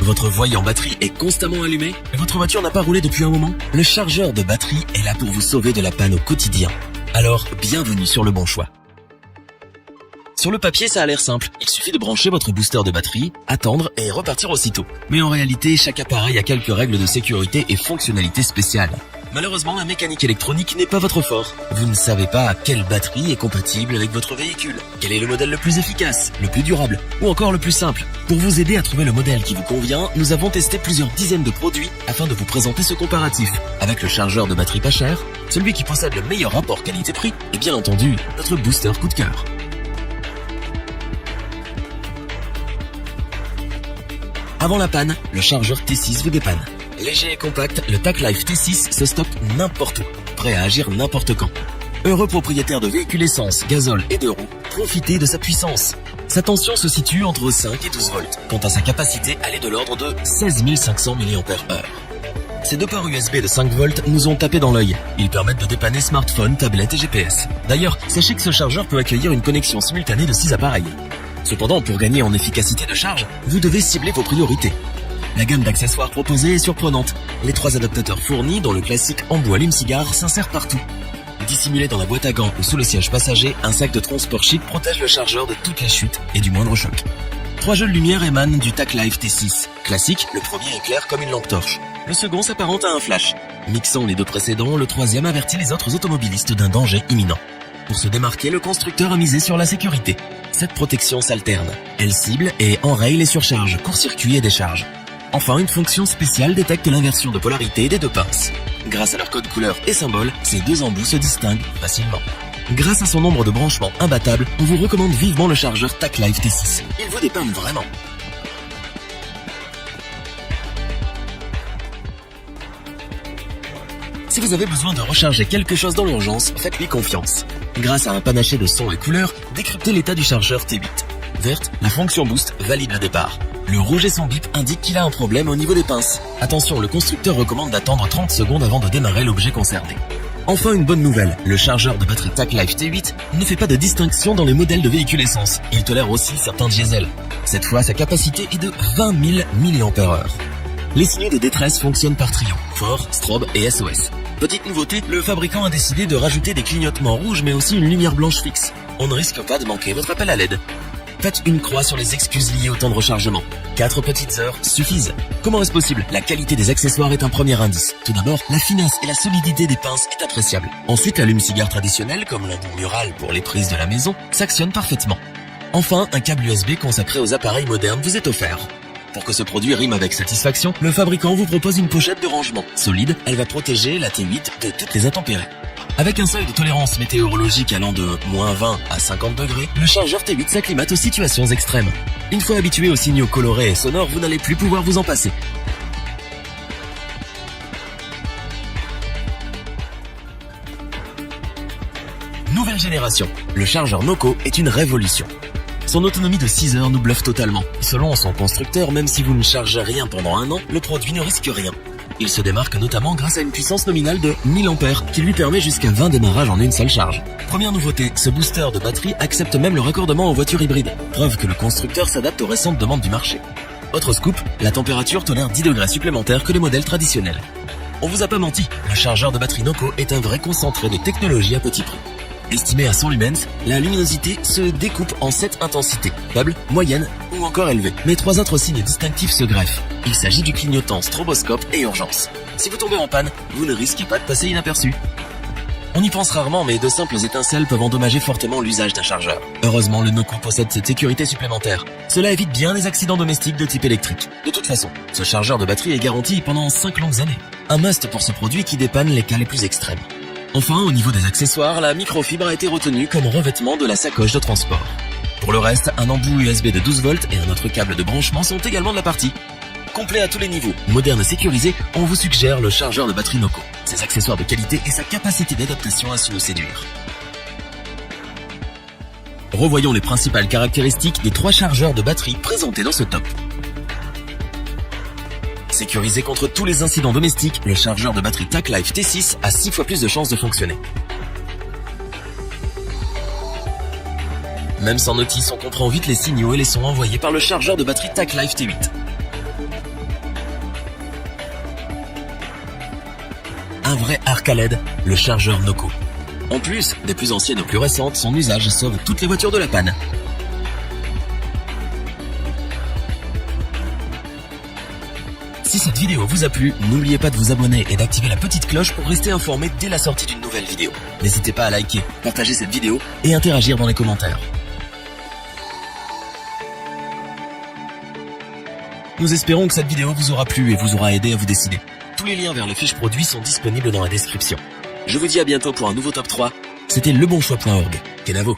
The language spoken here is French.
Votre voyant batterie est constamment allumé et votre voiture n'a pas roulé depuis un moment? Le chargeur de batterie est là pour vous sauver de la panne au quotidien. Alors, bienvenue sur le bon choix. Sur le papier, ça a l'air simple. Il suffit de brancher votre booster de batterie, attendre et repartir aussitôt. Mais en réalité, chaque appareil a quelques règles de sécurité et fonctionnalités spéciales. Malheureusement, la mécanique électronique n'est pas votre fort. Vous ne savez pas quelle batterie est compatible avec votre véhicule, quel est le modèle le plus efficace, le plus durable ou encore le plus simple. Pour vous aider à trouver le modèle qui vous convient, nous avons testé plusieurs dizaines de produits afin de vous présenter ce comparatif. Avec le chargeur de batterie pas cher, celui qui possède le meilleur rapport qualité-prix et bien entendu, notre booster coup de cœur. Avant la panne, le chargeur T6 vous dépanne. Léger et compact, le TACLife T6 se stocke n'importe où, prêt à agir n'importe quand. Heureux propriétaire de véhicules essence, gazole et de roues, profitez de sa puissance. Sa tension se situe entre 5 et 12 volts. Quant à sa capacité, elle est de l'ordre de 16 500 mAh. Ces deux ports USB de 5 volts nous ont tapé dans l'œil. Ils permettent de dépanner smartphone, tablette et GPS. D'ailleurs, sachez que ce chargeur peut accueillir une connexion simultanée de 6 appareils. Cependant, pour gagner en efficacité de charge, vous devez cibler vos priorités. La gamme d'accessoires proposée est surprenante. Les 3 adaptateurs fournis, dont le classique embout allume-cigare, s'insère partout. Dissimulé dans la boîte à gants ou sous le siège passager, un sac de transport chic protège le chargeur de toutes les chutes et du moindre choc. 3 jeux de lumière émanent du TACLife T6. Classique, le premier éclaire comme une lampe torche. Le second s'apparente à un flash. Mixant les deux précédents, le troisième avertit les autres automobilistes d'un danger imminent. Pour se démarquer, le constructeur a misé sur la sécurité. Cette protection s'alterne. Elle cible et enraye les surcharges, court-circuits et décharges. Enfin, une fonction spéciale détecte l'inversion de polarité des deux pinces. Grâce à leur code couleur et symbole, ces deux embouts se distinguent facilement. Grâce à son nombre de branchements imbattables, on vous recommande vivement le chargeur TACLife T6. Il vous dépanne vraiment. Si vous avez besoin de recharger quelque chose dans l'urgence, faites-lui confiance. Grâce à un panaché de sons et couleurs, décryptez l'état du chargeur T8. Verte, la fonction boost valide le départ. Le rouge et son bip indiquent qu'il a un problème au niveau des pinces. Attention, le constructeur recommande d'attendre 30 secondes avant de démarrer l'objet concerné. Enfin, une bonne nouvelle, le chargeur de batterie TACLife T8 ne fait pas de distinction dans les modèles de véhicules essence. Il tolère aussi certains diesels. Cette fois, sa capacité est de 20 000 mAh. Les signaux de détresse fonctionnent par trio, fort, strobe et SOS. Petite nouveauté, le fabricant a décidé de rajouter des clignotements rouges mais aussi une lumière blanche fixe. On ne risque pas de manquer votre appel à l'aide. Faites une croix sur les excuses liées au temps de rechargement. 4 petites heures suffisent. Comment est-ce possible? La qualité des accessoires est un premier indice. Tout d'abord, la finesse et la solidité des pinces est appréciable. Ensuite, l'allume-cigare traditionnel, comme l'embout mural pour les prises de la maison, s'actionne parfaitement. Enfin, un câble USB consacré aux appareils modernes vous est offert. Pour que ce produit rime avec satisfaction, le fabricant vous propose une pochette de rangement. Solide, elle va protéger la T8 de toutes les intempéries. Avec un seuil de tolérance météorologique allant de -20 à 50 degrés, le chargeur T8 s'acclimate aux situations extrêmes. Une fois habitué aux signaux colorés et sonores, vous n'allez plus pouvoir vous en passer. Nouvelle génération. Le chargeur Noco est une révolution. Son autonomie de 6 heures nous bluffe totalement. Selon son constructeur, même si vous ne chargez rien pendant un an, le produit ne risque rien. Il se démarque notamment grâce à une puissance nominale de 1000 ampères qui lui permet jusqu'à 20 démarrages en une seule charge. Première nouveauté, ce booster de batterie accepte même le raccordement aux voitures hybrides. Preuve que le constructeur s'adapte aux récentes demandes du marché. Autre scoop, la température tolère 10 degrés supplémentaires que les modèles traditionnels. On vous a pas menti, le chargeur de batterie Noco est un vrai concentré de technologie à petit prix. Estimé à 100 lumens, la luminosité se découpe en 7 intensités, faible, moyenne ou encore élevée. Mais 3 autres signes distinctifs se greffent. Il s'agit du clignotant stroboscope et urgence. Si vous tombez en panne, vous ne risquez pas de passer inaperçu. On y pense rarement, mais de simples étincelles peuvent endommager fortement l'usage d'un chargeur. Heureusement, le Noco possède cette sécurité supplémentaire. Cela évite bien les accidents domestiques de type électrique. De toute façon, ce chargeur de batterie est garanti pendant 5 longues années. Un must pour ce produit qui dépanne les cas les plus extrêmes. Enfin, au niveau des accessoires, la microfibre a été retenue comme revêtement de la sacoche de transport. Pour le reste, un embout USB de 12 volts et un autre câble de branchement sont également de la partie. Complet à tous les niveaux, moderne et sécurisé, on vous suggère le chargeur de batterie Noco. Ses accessoires de qualité et sa capacité d'adaptation a su nous séduire. Revoyons les principales caractéristiques des 3 chargeurs de batterie présentés dans ce top. Sécurisé contre tous les incidents domestiques, le chargeur de batterie TACLife T6 a 6 fois plus de chances de fonctionner. Même sans notice, on comprend vite les signaux et les sons envoyés par le chargeur de batterie TACLife T8. un vrai arc à LED, le chargeur Noco. En plus, des plus anciennes aux plus récentes, son usage sauve toutes les voitures de la panne. Si cette vidéo vous a plu, n'oubliez pas de vous abonner et d'activer la petite cloche pour rester informé dès la sortie d'une nouvelle vidéo. N'hésitez pas à liker, partager cette vidéo et interagir dans les commentaires. Nous espérons que cette vidéo vous aura plu et vous aura aidé à vous décider. Tous les liens vers les fiches produits sont disponibles dans la description. Je vous dis à bientôt pour un nouveau top 3. C'était lebonchoix.org. Kenavo.